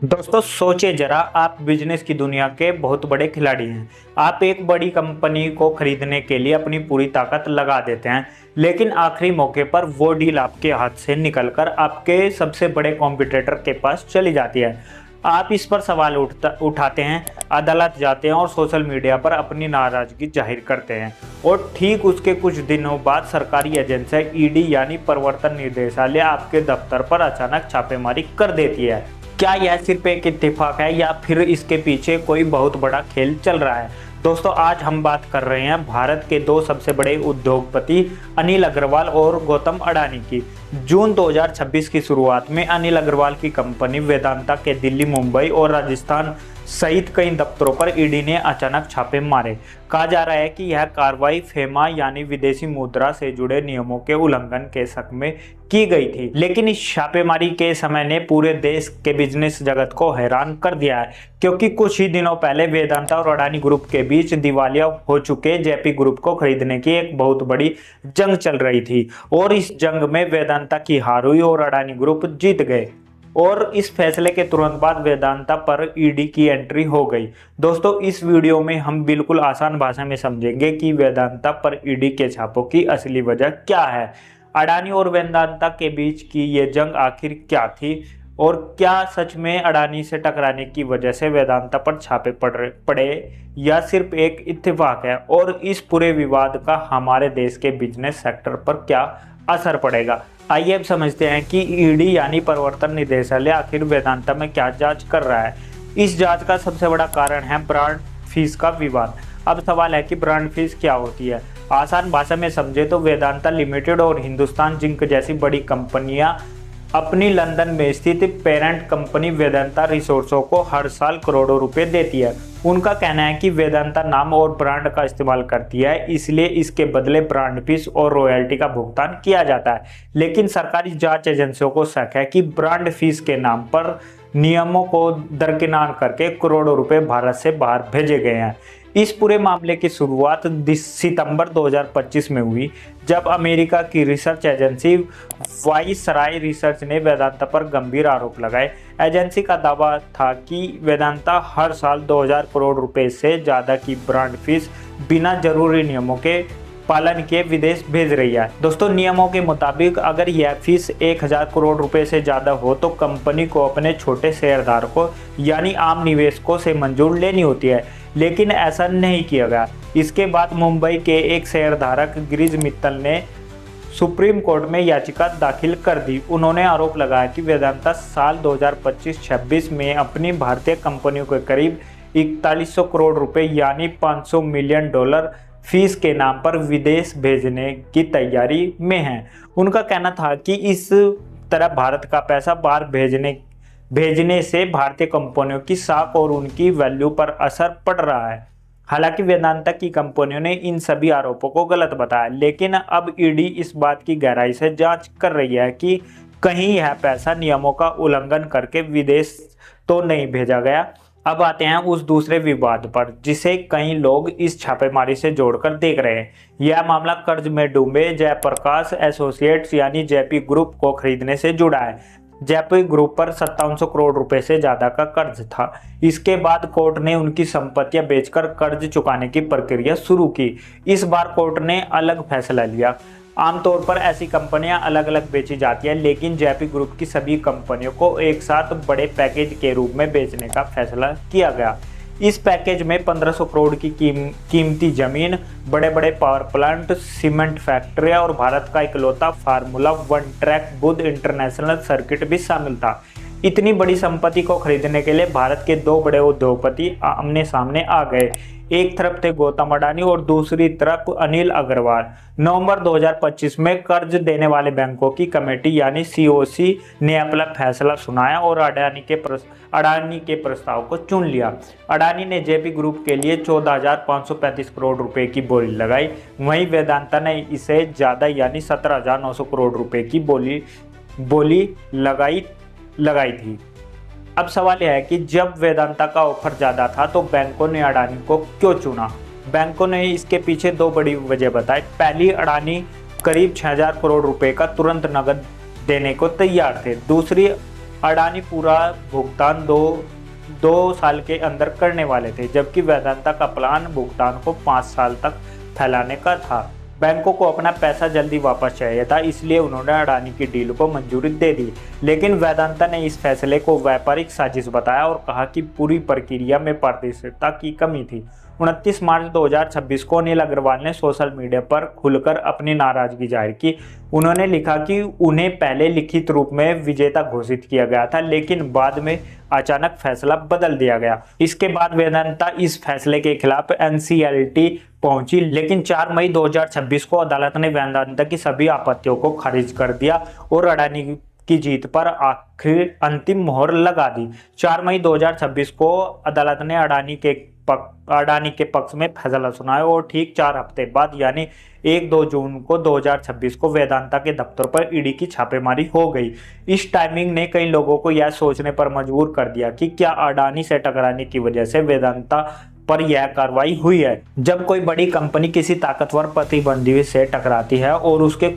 दोस्तों सोचिए जरा, आप बिजनेस की दुनिया के बहुत बड़े खिलाड़ी हैं। आप एक बड़ी कंपनी को खरीदने के लिए अपनी पूरी ताकत लगा देते हैं, लेकिन आखिरी मौके पर वो डील आपके हाथ से निकलकर आपके सबसे बड़े कॉम्पिटिटर के पास चली जाती है। आप इस पर सवाल उठाते हैं, अदालत जाते हैं और सोशल मीडिया पर अपनी नाराजगी जाहिर करते हैं। और ठीक उसके कुछ दिनों बाद सरकारी एजेंसी ईडी यानी प्रवर्तन निदेशालय आपके दफ्तर पर अचानक छापेमारी कर देती है। क्या यह सिर्फ एक इत्तेफाक है या फिर इसके पीछे कोई बहुत बड़ा खेल चल रहा है? दोस्तों आज हम बात कर रहे हैं भारत के दो सबसे बड़े उद्योगपति अनिल अग्रवाल और गौतम अडानी की। जून 2026 की शुरुआत में अनिल अग्रवाल की कंपनी वेदांता के दिल्ली, मुंबई और राजस्थान सहित कई दफ्तरों पर ईडी ने अचानक छापे मारे। कहा जा रहा है कि यह कार्रवाई फेमा यानी विदेशी मुद्रा से जुड़े नियमों के उल्लंघन के शक में की गई थी, लेकिन इस छापेमारी के समय ने पूरे देश के बिजनेस जगत को हैरान कर दिया है, क्योंकि कुछ ही दिनों पहले वेदांता और अडानी ग्रुप के बीच दिवालिया हो चुके जेपी ग्रुप को खरीदने की एक बहुत बड़ी जंग चल रही थी और इस जंग में वेदांता की हार हुई और अडानी ग्रुप जीत गए। और इस फैसले के तुरंत बाद वेदांता पर ईडी की एंट्री हो गई। दोस्तों इस वीडियो में हम बिल्कुल आसान भाषा में समझेंगे कि वेदांता पर ईडी के छापों की असली वजह क्या है, अडानी और वेदांता के बीच की ये जंग आखिर क्या थी और क्या सच में अडानी से टकराने की वजह से वेदांता पर छापे पड़े या सिर्फ एक इत्तेफाक है, और इस पूरे विवाद का हमारे देश के बिजनेस सेक्टर पर क्या असर पड़ेगा। आइए अब समझते हैं कि ईडी यानी प्रवर्तन निदेशालय आखिर वेदांता में क्या जांच कर रहा है। इस जांच का सबसे बड़ा कारण है ब्रांड फीस का विवाद। अब सवाल है कि ब्रांड फीस क्या होती है। आसान भाषा में समझे तो वेदांता लिमिटेड और हिंदुस्तान जिंक जैसी बड़ी कंपनियां अपनी लंदन में स्थित पेरेंट कंपनी वेदांता रिसोर्सों को हर साल करोड़ों रुपए देती है। उनका कहना है कि वेदांता नाम और ब्रांड का इस्तेमाल करती है, इसलिए इसके बदले ब्रांड फीस और रॉयल्टी का भुगतान किया जाता है। लेकिन सरकारी जांच एजेंसियों को शक है कि ब्रांड फीस के नाम पर नियमों को दरकिनार करके करोड़ों रुपए भारत से बाहर भेजे गए हैं। इस पूरे मामले की शुरुआत सितंबर 2025 में हुई, जब अमेरिका की रिसर्च एजेंसी वाइसराय रिसर्च ने वेदांता पर गंभीर आरोप लगाए। एजेंसी का दावा था कि वेदांता हर साल 2000 करोड़ रुपए से ज़्यादा की ब्रांड फीस बिना जरूरी नियमों के पालन के विदेश भेज रही है। दोस्तों नियमों के मुताबिक अगर यह फीस 1000 करोड़ रुपए से ज़्यादा हो तो कंपनी को अपने छोटे शेयरधारकों यानी आम निवेशकों से मंजूर लेनी होती है, लेकिन ऐसा नहीं किया गया। इसके बाद मुंबई के एक शेयरधारक गिरीश मित्तल ने सुप्रीम कोर्ट में याचिका दाखिल कर दी। उन्होंने आरोप लगाया कि वेदांता साल 2025-26 में अपनी भारतीय कंपनियों के करीब 4100 करोड़ रुपए यानी $500 मिलियन फीस के नाम पर विदेश भेजने की तैयारी में है। उनका कहना था कि इस तरह भारत का पैसा बाहर भेजने से भारतीय कंपनियों की साख और उनकी वैल्यू पर असर पड़ रहा है। हालांकि वेदांता की कंपनियों ने इन सभी आरोपों को गलत बताया, लेकिन अब ईडी इस बात की गहराई से जांच कर रही है कि कहीं यह पैसा नियमों का उल्लंघन करके विदेश तो नहीं भेजा गया। अब आते हैं उस दूसरे विवाद पर जिसे कई लोग इस छापेमारी से जोड़कर देख रहे हैं। यह मामला कर्ज में डूबे जयप्रकाश एसोसिएट्स यानी जेपी ग्रुप को खरीदने से जुड़ा है। जेपी ग्रुप पर 5700 करोड़ रुपए से ज्यादा का कर्ज था। इसके बाद कोर्ट ने उनकी संपत्तियां बेचकर कर्ज चुकाने की प्रक्रिया शुरू की। इस बार कोर्ट ने अलग फैसला लिया। आमतौर पर ऐसी कंपनियां अलग अलग बेची जाती हैं, लेकिन जेपी ग्रुप की सभी कंपनियों को एक साथ बड़े पैकेज के रूप में बेचने का फैसला किया गया। इस पैकेज में 1500 करोड़ की कीमती जमीन, बड़े बड़े पावर प्लांट, सीमेंट फैक्ट्रियां और भारत का इकलौता formula 1 track Buddha international circuit भी शामिल था। इतनी बड़ी संपत्ति को खरीदने के लिए भारत के दो बड़े उद्योगपति आमने सामने आ गए। एक तरफ थे गौतम अडानी और दूसरी तरफ अनिल अग्रवाल। नवंबर 2025 में कर्ज देने वाले बैंकों की कमेटी यानी सीओसी ने अपना फैसला सुनाया और अडानी के प्रस्ताव को चुन लिया। अडानी ने जेपी ग्रुप के लिए 14,535 करोड़ रुपए की बोली लगाई, वहीं वेदांता ने इसे ज़्यादा यानी 17,900 करोड़ रुपए की बोली लगाई थी। अब सवाल यह है कि जब वेदांता का ऑफर ज़्यादा था तो बैंकों ने अडानी को क्यों चुना? बैंकों ने इसके पीछे दो बड़ी वजह बताई। पहली, अडानी करीब 6000 करोड़ रुपए का तुरंत नकद देने को तैयार थे। दूसरी, अडानी पूरा भुगतान दो साल के अंदर करने वाले थे, जबकि वेदांता का प्लान भुगतान को 5 साल तक फैलाने का था। बैंकों को अपना पैसा जल्दी वापस चाहिए था, इसलिए उन्होंने अडानी की डील को मंजूरी दे दी। लेकिन वेदांता ने इस फैसले को व्यापारिक साजिश बताया और कहा कि पूरी प्रक्रिया में पारदर्शिता की कमी थी। 29 मार्च 2026 को अनिल अग्रवाल ने सोशल मीडिया पर खुलकर अपनी नाराजगी जाहिर की। उन्होंने लिखा कि उन्हें पहले लिखित रूप में विजेता घोषित किया गया था, लेकिन बाद में अचानक फैसला बदल दिया गया। इसके बाद वेदांता इस फैसले के खिलाफ NCLT पहुंची, लेकिन 4 मई 2026 को अदालत ने वेदांता की सभी आपत्तियों को खारिज कर दिया और अडानी की जीत पर आखिर अंतिम मोहर लगा दी। 4 मई 2026 को अदालत ने अडानी के पक्ष में फैसला सुनाया और ठीक 4 हफ्ते बाद यानी 1-2 जून को 2026 को वेदांता के दफ्तर पर ईडी की छापेमारी हो गई। इस टाइमिंग ने कई लोगों को यह सोचने पर मजबूर कर दिया कि क्या अडानी से टकराने की वजह से वेदांता पर यह कार्रवाई हुई है। जब कोई बड़ी कंपनी किसी ताकतवर प्रतिद्वंदी से टकराती है और उसके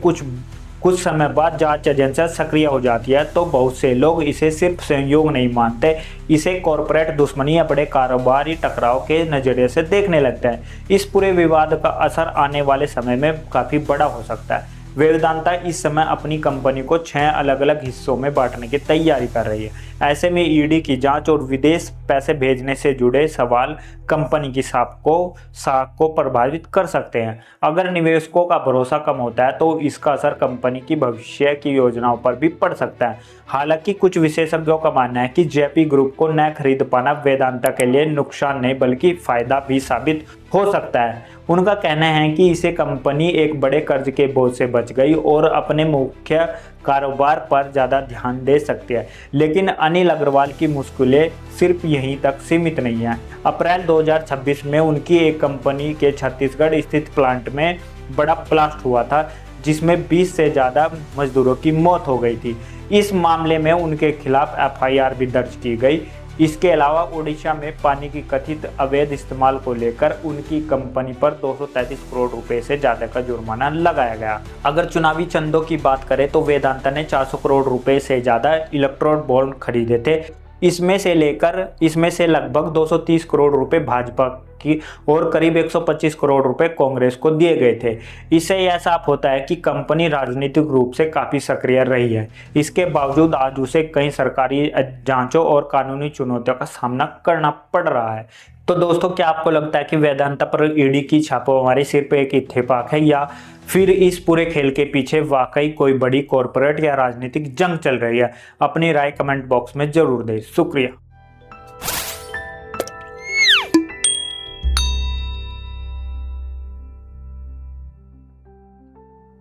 कुछ समय बाद जांच एजेंसी सक्रिय हो जाती है, तो बहुत से लोग इसे सिर्फ संयोग नहीं मानते, इसे कॉरपोरेट दुश्मनी या बड़े कारोबारी टकराव के नजरिए से देखने लगते हैं। इस पूरे विवाद का असर आने वाले समय में काफी बड़ा हो सकता है। वेदांता इस समय अपनी कंपनी को 6 अलग अलग हिस्सों में बांटने की तैयारी कर रही है। ऐसे में ईडी की जांच और विदेश पैसे भेजने से जुड़े सवाल कंपनी की साख को प्रभावित कर सकते हैं। अगर निवेशकों का भरोसा कम होता है तो इसका असर कंपनी की भविष्य की योजनाओं पर भी पड़ सकता है। हालांकि कुछ विशेषज्ञों का मानना है कि जेपी ग्रुप को न खरीद पाना वेदांता के लिए नुकसान नहीं बल्कि फायदा भी साबित हो सकता है। उनका कहना है कि इसे कंपनी एक बड़े कर्ज के बोझ से बच गई और अपने मुख्य कारोबार पर ज़्यादा ध्यान दे सकती है। लेकिन अनिल अग्रवाल की मुश्किलें सिर्फ यहीं तक सीमित नहीं है। अप्रैल 2026 में उनकी एक कंपनी के छत्तीसगढ़ स्थित प्लांट में बड़ा ब्लास्ट हुआ था, जिसमें 20 से ज़्यादा मजदूरों की मौत हो गई थी। इस मामले में उनके खिलाफ FIR भी दर्ज की गई। इसके अलावा ओडिशा में पानी की कथित अवैध इस्तेमाल को लेकर उनकी कंपनी पर 233 करोड़ रुपए से ज्यादा का जुर्माना लगाया गया। अगर चुनावी चंदों की बात करें तो वेदांता ने 400 करोड़ रुपए से ज्यादा इलेक्ट्रोल बॉन्ड खरीदे थे। इसमें से लगभग 230 करोड़ रुपए भाजपा की और करीब 125 करोड़ रुपए कांग्रेस को दिए गए थे। इससे यह साफ होता है कि कंपनी राजनीतिक रूप से काफी सक्रिय रही है। इसके बावजूद आज उसे कई सरकारी जांचों और कानूनी चुनौतियों का सामना करना पड़ रहा है। तो दोस्तों, क्या आपको लगता है कि वेदांता पर ईडी की छापेमारी सिर्फ एक इत्तेफाक है या फिर इस पूरे खेल के पीछे वाकई कोई बड़ी कॉरपोरेट या राजनीतिक जंग चल रही है? अपनी राय कमेंट बॉक्स में जरूर दें। शुक्रिया।